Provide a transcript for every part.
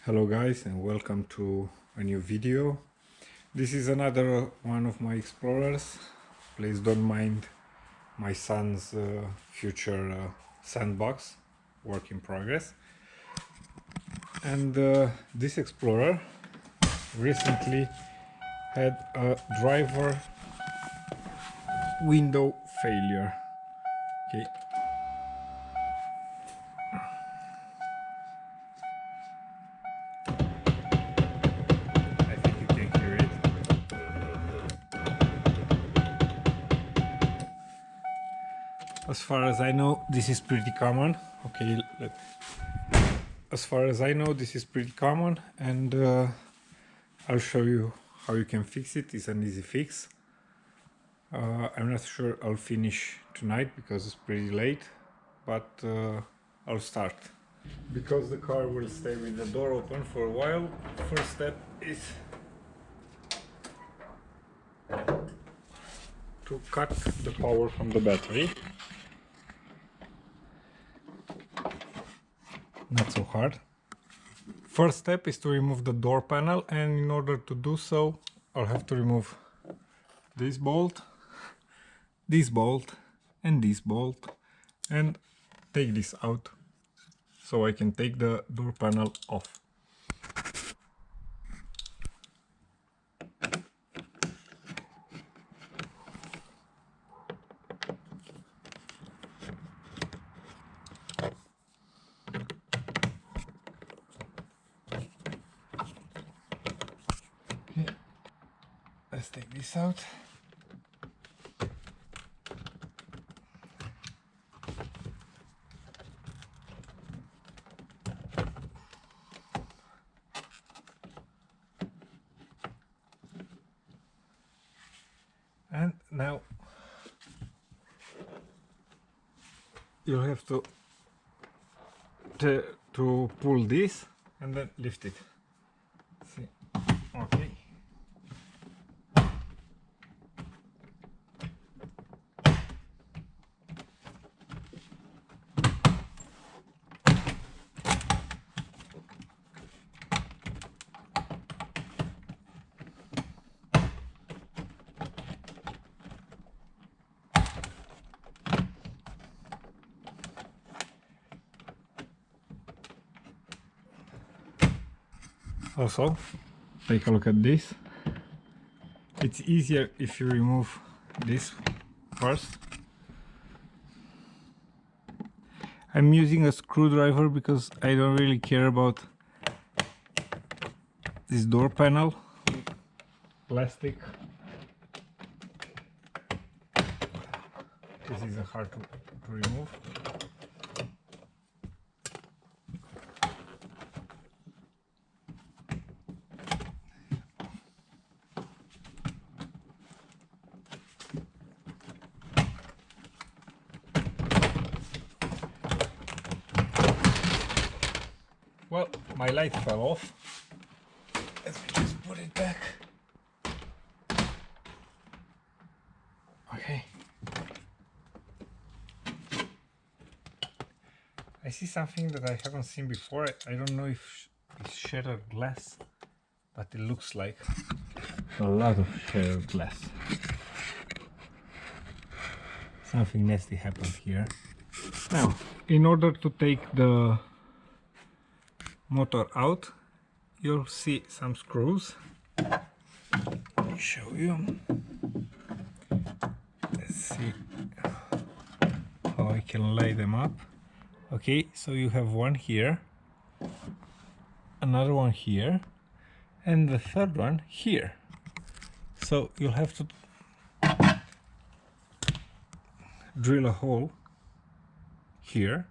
Hello guys, and welcome to a new video. This is another one of my explorers. Please don't mind my son's future sandbox, work in progress. And this explorer recently had a driver window failure. Okay. I think you can hear it. As far as I know, this is pretty common. Okay, as far as I know, this is pretty common, and I'll show you how you can fix it. It's an easy fix. I'm not sure I'll finish tonight because it's pretty late, but I'll start. Because the car will stay with the door open for a while, first step is to cut the power from the battery. Not so hard. First step is to remove the door panel, and in order to do so, I'll have to remove this bolt, and this bolt, and take this out so I can take the door panel off. Okay, let's take this out. And now you'll have to pull this and then lift it. See, okay. Also, take a look at this. It's easier if you remove this first. I'm using a screwdriver because I don't really care about this door panel. Plastic. This is hard to remove. Well, my light fell off. Let me just put it back. Okay. I see something that I haven't seen before. I don't know if it's shattered glass, but it looks like a lot of shattered glass. Something nasty happened here. Now, in order to take the motor out, you'll see some screws. Let me show you. Let's see how I can lay them up. Okay, so you have one here, another one here, and the third one here. So you'll have to drill a hole here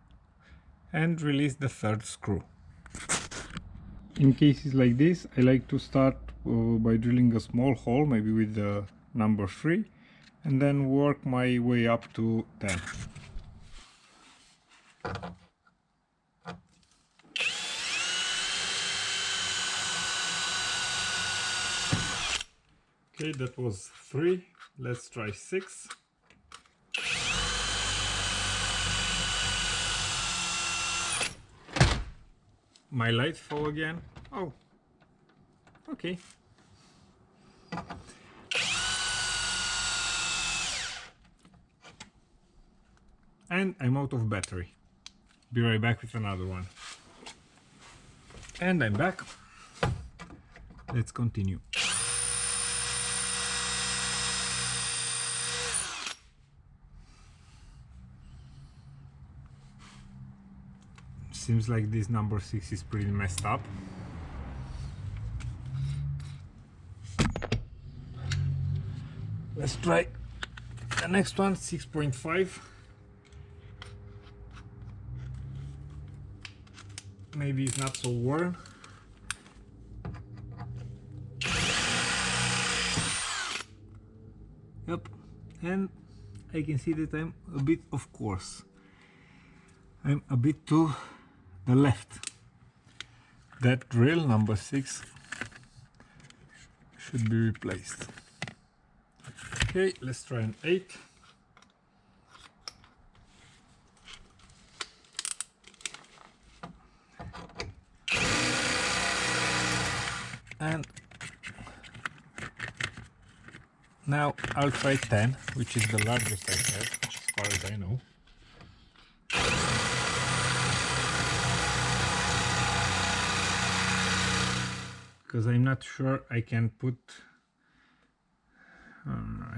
and release the third screw. In cases like this, I like to start by drilling a small hole, maybe with the number 3, and then work my way up to 10. Okay, that was 3. Let's try 6. My light fell again. Oh, okay. And I'm out of battery. Be right back with another one. And I'm back. Let's continue. Seems like this number 6 is pretty messed up. Let's try the next one, 6.5. Maybe it's not so worn. Yep, and I can see that I'm a bit off course. I'm a bit to the left. That drill number 6 should be replaced. Okay, let's try an 8. And now I'll try 10, which is the largest I have, as far as I know. Because I'm not sure I can put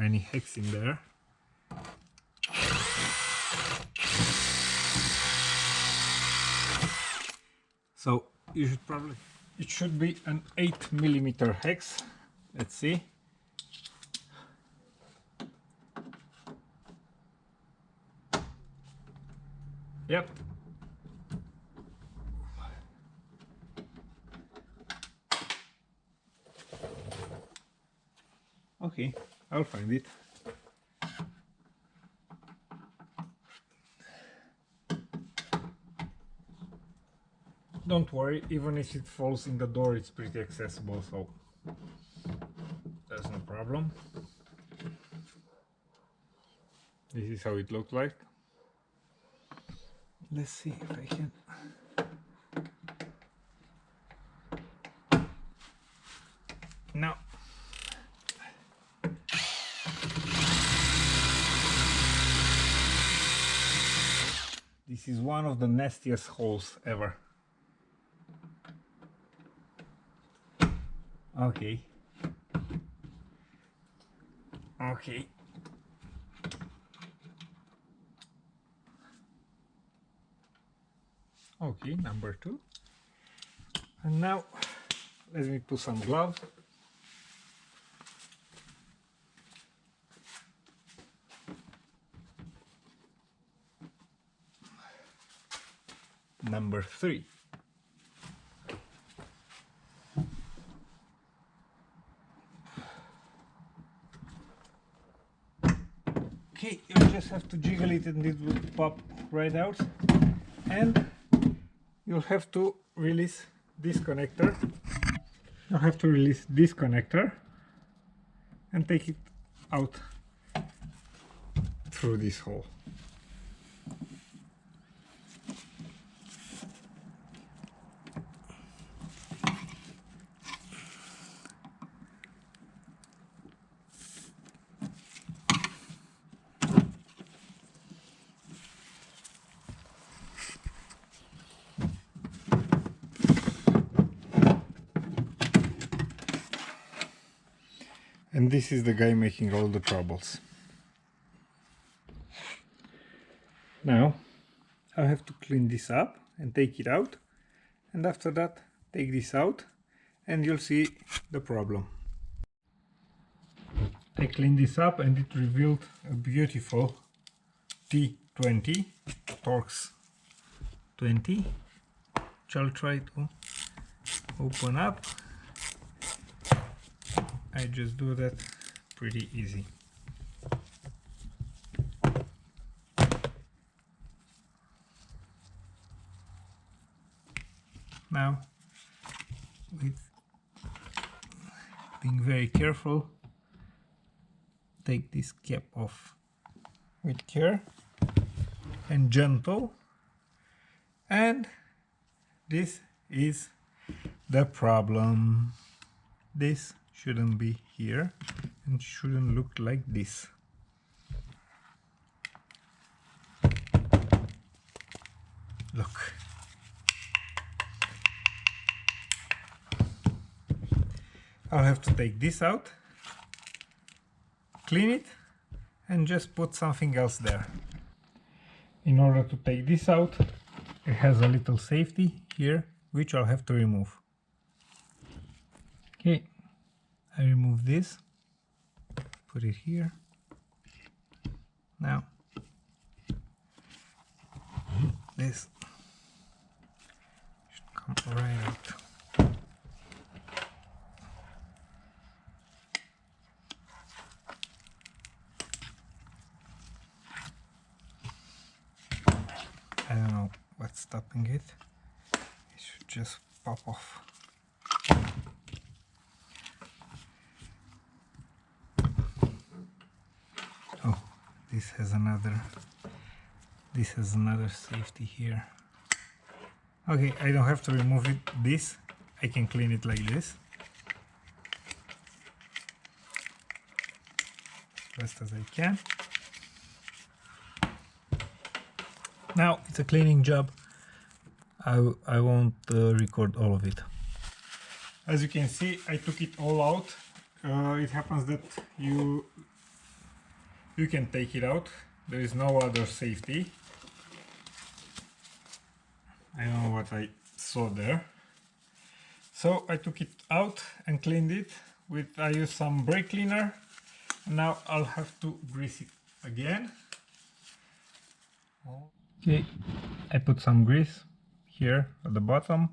any hex in there. So you should probably, it should be an 8mm hex. Let's see. Yep. Okay, I'll find it. Don't worry, even if it falls in the door, it's pretty accessible, so that's no problem. This is how it looked like. Let's see if I can. Now, this is one of the nastiest holes ever. Okay. Okay. Okay, number 2. And now let me put some gloves. Number 3. Okay, you just have to jiggle it and it will pop right out. And you'll have to release this connector. You'll have to release this connector and take it out through this hole. And this is the guy making all the troubles. Now I have to clean this up and take it out, and after that take this out and you'll see the problem. I cleaned this up and it revealed a beautiful T20 Torx 20, which I'll try to open up. I just do that pretty easy. Now, with being very careful, take this cap off with care and gentle, and this is the problem. This shouldn't be here and shouldn't look like this. Look. I'll have to take this out, clean it, and just put something else there. In order to take this out, it has a little safety here, which I'll have to remove. Okay, I remove this, put it here. Now, this should come right out. I don't know what's stopping it. It should just pop off. Oh, this has another safety here. Okay, I don't have to remove it. This I can clean it like this, as best as I can. Now it's a cleaning job. I won't record all of it. As you can see, I took it all out. It happens that you can take it out. There is no other safety. I don't know what I saw there. So I took it out and cleaned it with, I used some brake cleaner. Now I'll have to grease it again. Okay, I put some grease here at the bottom.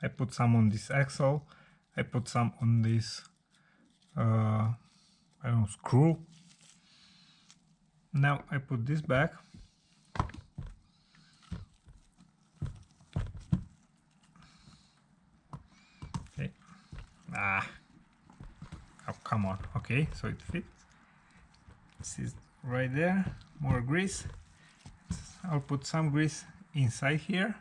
I put some on this axle. I put some on this I don't know, screw. Now I put this back. Okay. Oh, come on. Okay, so it fits. This is right there. More grease. I'll put some grease inside here.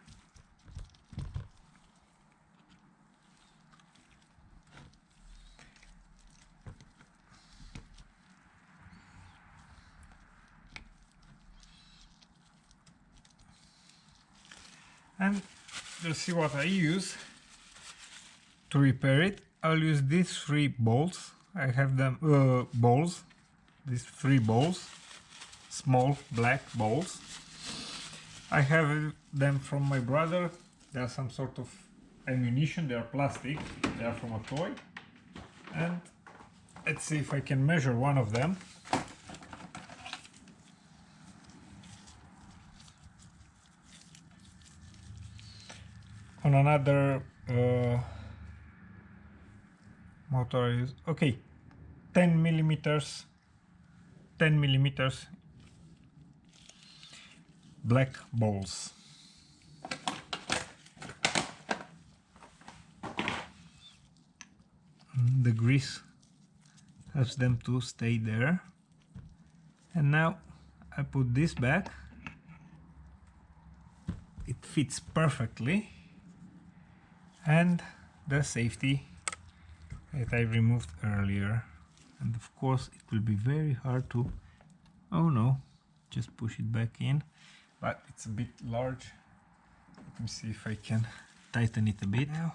And let's see what I use to repair it. I'll use these 3 bolts. I have them balls. These 3 balls, small black balls. I have them from my brother. They are some sort of ammunition. They are plastic. They are from a toy. And let's see if I can measure one of them. On another motor is okay, 10 millimeters black balls. The grease helps them to stay there. And now I put this back. It fits perfectly. And the safety that I removed earlier. And of course it will be very hard to, oh no, just push it back in, but it's a bit large. Let me see if I can tighten it a bit now.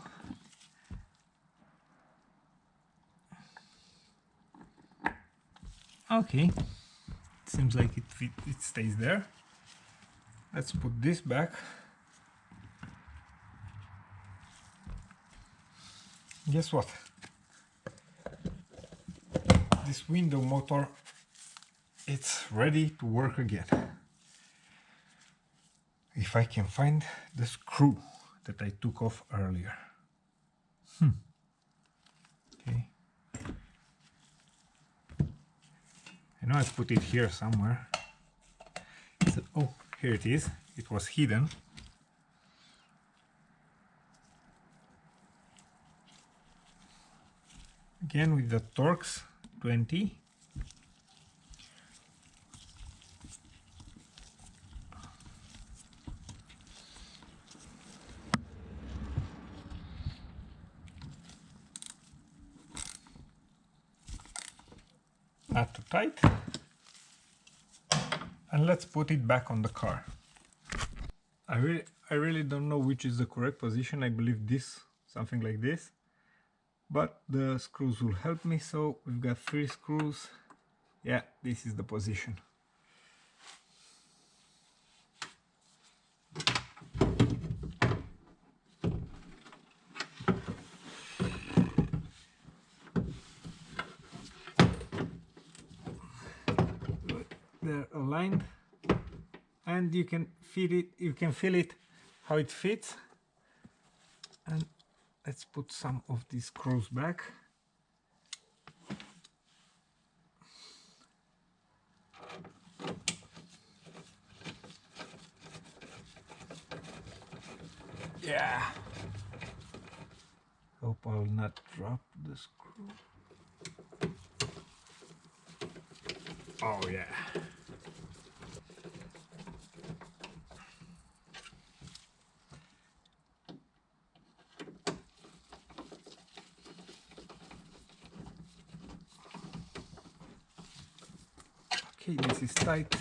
Okay, it seems like it stays there. Let's put this back. Guess what? This window motor, it's ready to work again. If I can find the screw that I took off earlier. Okay. I know I put it here somewhere. So, oh, here it is. It was hidden. Again with the Torx 20. not too tight. And let's put it back on the car. I really don't know which is the correct position. I believe this, something like this. But the screws will help me, so we've got 3 screws. Yeah, this is the position. They're aligned, and you can feel it how it fits. And let's put some of these screws back. Yeah. Hope I'll not drop the screw. Oh yeah. Okay, this is tight,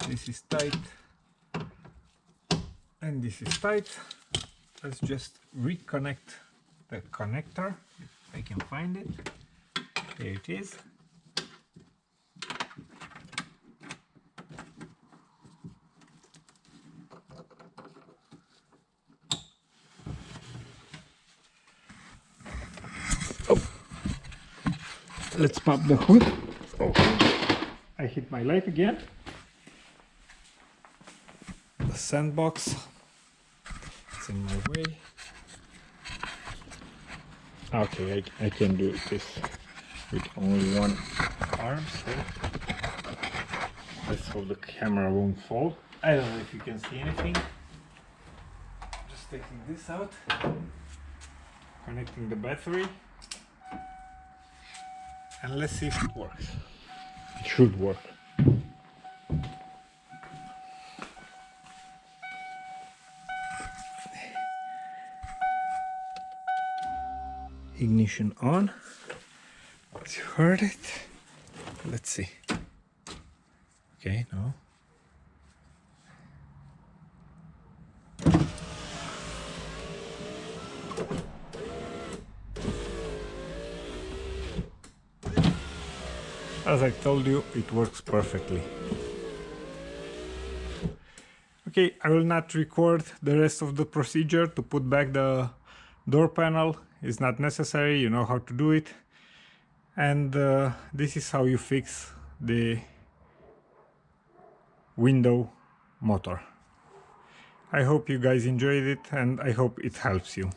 this is tight, and this is tight. Let's just reconnect the connector, if I can find it. There it is. Oh. Let's pop the hood. Oh. I hit my light again. The sandbox. It's in my way. Okay, I can do this with only one arm, so let's hope the camera won't fall. I don't know if you can see anything. Just taking this out, connecting the battery, and let's see if it works. It should work. Ignition on. You heard it. Let's see. Okay, no. As I told you, it works perfectly. Okay, I will not record the rest of the procedure to put back the door panel. It's not necessary, you know how to do it. And this is how you fix the window motor. I hope you guys enjoyed it, and I hope it helps you.